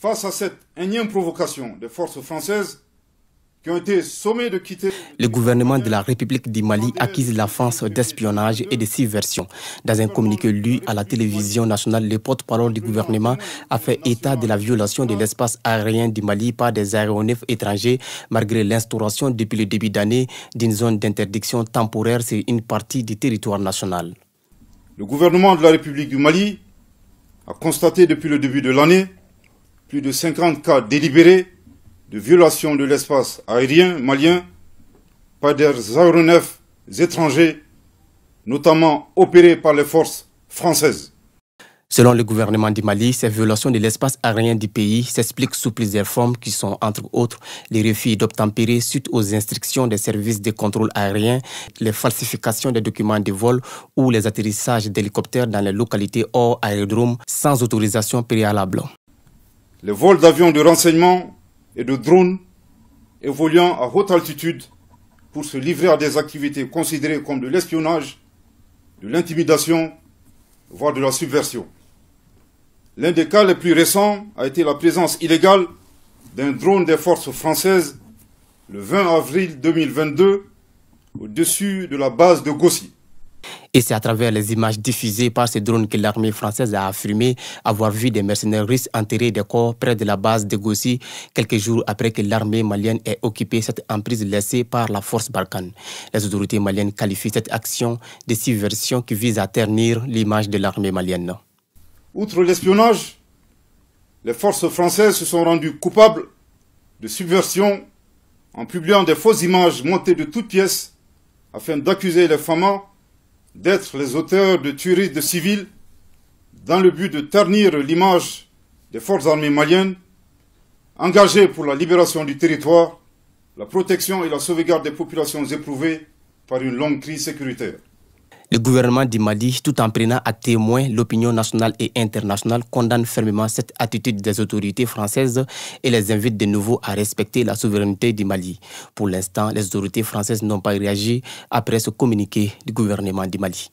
Face à cette énième provocation des forces françaises qui ont été sommées de quitter... Le gouvernement de la République du Mali accuse la France d'espionnage et de subversion. Dans un communiqué lu à la télévision nationale, le porte-parole du gouvernement a fait état de la violation de l'espace aérien du Mali par des aéronefs étrangers malgré l'instauration depuis le début d'année d'une zone d'interdiction temporaire sur une partie du territoire national. Le gouvernement de la République du Mali a constaté depuis le début de l'année plus de 50 cas délibérés de violation de l'espace aérien malien par des aéronefs étrangers, notamment opérés par les forces françaises. Selon le gouvernement du Mali, ces violations de l'espace aérien du pays s'expliquent sous plusieurs formes qui sont, entre autres, les refus d'obtempérer suite aux instructions des services de contrôle aérien, les falsifications des documents de vol ou les atterrissages d'hélicoptères dans les localités hors aérodrome sans autorisation préalable. Les vols d'avions de renseignement et de drones évoluant à haute altitude pour se livrer à des activités considérées comme de l'espionnage, de l'intimidation, voire de la subversion. L'un des cas les plus récents a été la présence illégale d'un drone des forces françaises le 20 avril 2022 au-dessus de la base de Gossi. Et c'est à travers les images diffusées par ces drones que l'armée française a affirmé avoir vu des mercenaires russes enterrer des corps près de la base de Gossi, quelques jours après que l'armée malienne ait occupé cette emprise laissée par la force Barkhane. Les autorités maliennes qualifient cette action de subversion qui vise à ternir l'image de l'armée malienne. Outre l'espionnage, les forces françaises se sont rendues coupables de subversion en publiant des fausses images montées de toutes pièces afin d'accuser les FAMA d'être les auteurs de tueries de civils dans le but de ternir l'image des forces armées maliennes engagées pour la libération du territoire, la protection et la sauvegarde des populations éprouvées par une longue crise sécuritaire. Le gouvernement du Mali, tout en prenant à témoin l'opinion nationale et internationale, condamne fermement cette attitude des autorités françaises et les invite de nouveau à respecter la souveraineté du Mali. Pour l'instant, les autorités françaises n'ont pas réagi après ce communiqué du gouvernement du Mali.